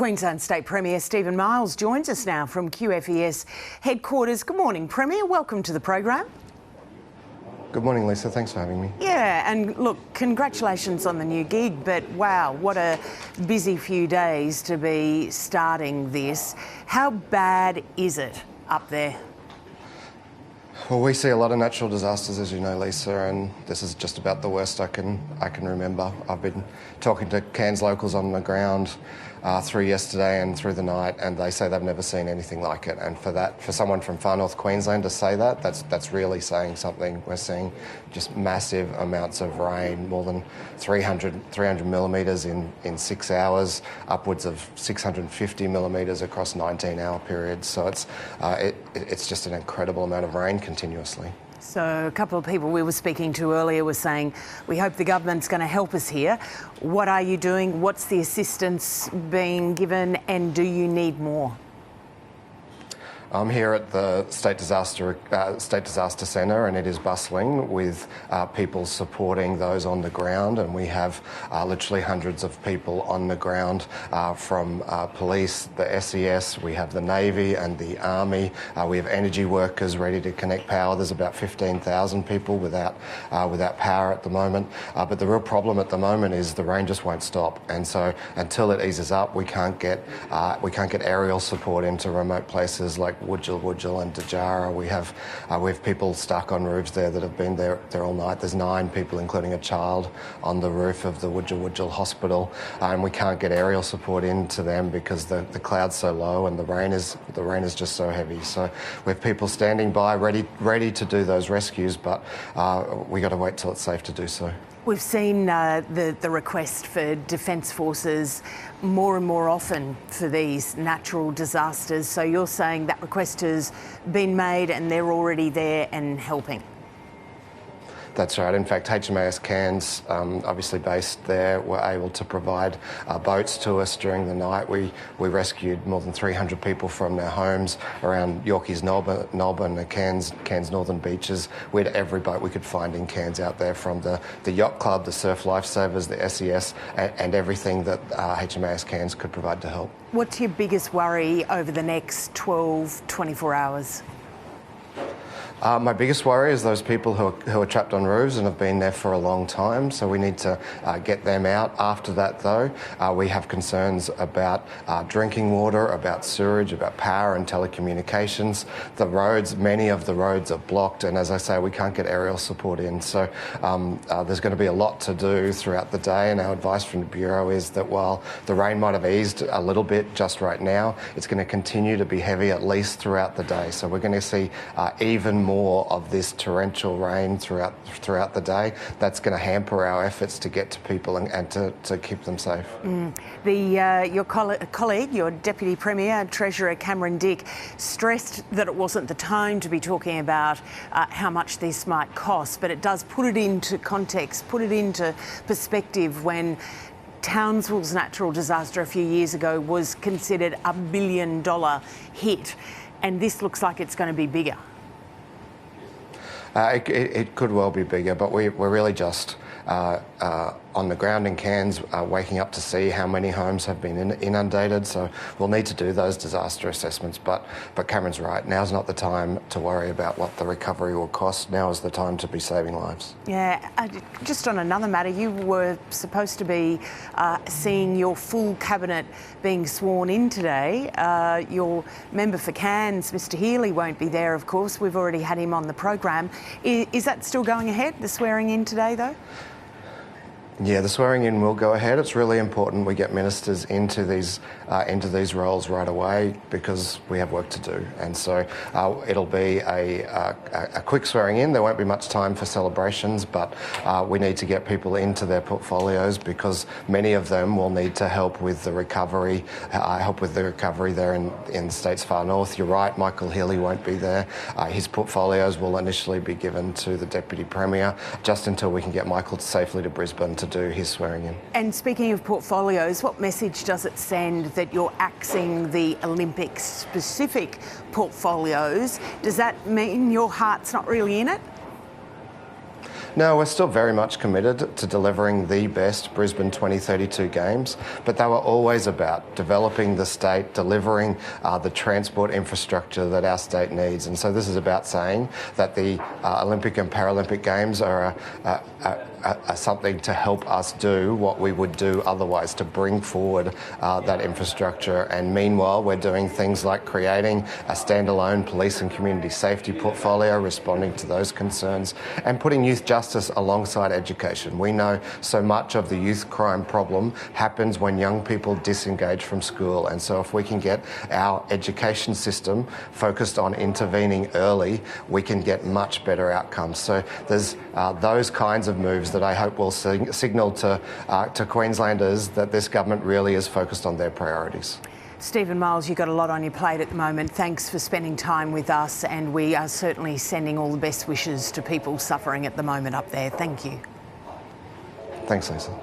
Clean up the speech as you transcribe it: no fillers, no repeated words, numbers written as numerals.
Queensland State Premier Steven Miles joins us now from QFES headquarters. Good morning, Premier. Welcome to the program. Good morning, Lisa. Thanks for having me. Yeah, and look, congratulations on the new gig, but wow, what a busy few days to be starting this. How bad is it up there? Well, we see a lot of natural disasters, as you know, Lisa, and this is just about the worst I can remember. I've been talking to Cairns locals on the ground through yesterday and through the night, and they say they've never seen anything like it. And for someone from Far North Queensland to say that, that's really saying something. We're seeing just massive amounts of rain, more than 300 millimetres in 6 hours, upwards of 650 millimetres across 19-hour periods. So it's just an incredible amount of rain continuously. So a couple of people we were speaking to earlier were saying, we hope the government's going to help us here. What are you doing? What's the assistance being given, and do you need more? I'm here at the State Disaster Centre, and it is bustling with people supporting those on the ground, and we have literally hundreds of people on the ground from police, the SES, we have the Navy and the Army, we have energy workers ready to connect power. There's about 15,000 people without power at the moment, but the real problem at the moment is the rain just won't stop, and so until it eases up, we can't get aerial support into remote places like Wudjil and Djara. We have people stuck on roofs there that have been there all night. There's 9 people, including a child, on the roof of the Wudjil Hospital, and we can't get aerial support into them because the cloud's so low and the rain is just so heavy. So we have people standing by, ready to do those rescues, but we got to wait till it's safe to do so. We've seen the request for Defence Forces more and more often for these natural disasters. So you're saying that request has been made and they're already there and helping? That's right. In fact, HMAS Cairns, obviously based there, were able to provide boats to us during the night. We rescued more than 300 people from their homes around Yorkeys, Nob and the Cairns northern beaches. We had every boat we could find in Cairns out there, from the yacht club, the surf lifesavers, the SES, and everything that HMAS Cairns could provide to help. What's your biggest worry over the next 12, 24 hours? My biggest worry is those people who are trapped on roofs and have been there for a long time, so we need to get them out. After that, though, we have concerns about drinking water, about sewerage, about power and telecommunications. The roads, many of the roads are blocked, and as I say, we can't get aerial support in. So there's going to be a lot to do throughout the day, and our advice from the Bureau is that while the rain might have eased a little bit just right now, it's going to continue to be heavy at least throughout the day. So we're going to see even more of this torrential rain throughout the day. That's going to hamper our efforts to get to people and to keep them safe. Your colleague, your Deputy Premier, Treasurer Cameron Dick, stressed that it wasn't the time to be talking about how much this might cost, but it does put it into context, put it into perspective when Townsville's natural disaster a few years ago was considered a $1 billion hit, and this looks like it's going to be bigger. It could well be bigger, but we're really just on the ground in Cairns, waking up to see how many homes have been inundated. So we'll need to do those disaster assessments. But Cameron's right. Now's not the time to worry about what the recovery will cost. Now is the time to be saving lives. Yeah. Just on another matter, you were supposed to be seeing your full cabinet being sworn in today. Your member for Cairns, Mr. Healy, won't be there, of course. We've already had him on the program. Is that still going ahead, the swearing in today, though? Yeah, the swearing in will go ahead. It's really important we get ministers into these roles right away because we have work to do. And so it'll be a quick swearing in. There won't be much time for celebrations, but we need to get people into their portfolios because many of them will need to help with the recovery, there in the state's far north. You're right, Michael Healy won't be there. His portfolios will initially be given to the Deputy Premier just until we can get Michael safely to Brisbane to do his swearing in. And speaking of portfolios, what message does it send that you're axing the Olympic-specific portfolios? Does that mean your heart's not really in it? No, we're still very much committed to delivering the best Brisbane 2032 Games, but they were always about developing the state, delivering the transport infrastructure that our state needs. And so this is about saying that the Olympic and Paralympic Games are something to help us do what we would do otherwise, to bring forward that infrastructure. And meanwhile, we're doing things like creating a standalone police and community safety portfolio, responding to those concerns, and putting youth justice alongside education. We know so much of the youth crime problem happens when young people disengage from school. And so if we can get our education system focused on intervening early, we can get much better outcomes. So there's those kinds of moves that I hope will signal to Queenslanders that this government really is focused on their priorities. Steven Miles, you've got a lot on your plate at the moment. Thanks for spending time with us, and we are certainly sending all the best wishes to people suffering at the moment up there. Thank you. Thanks, Lisa.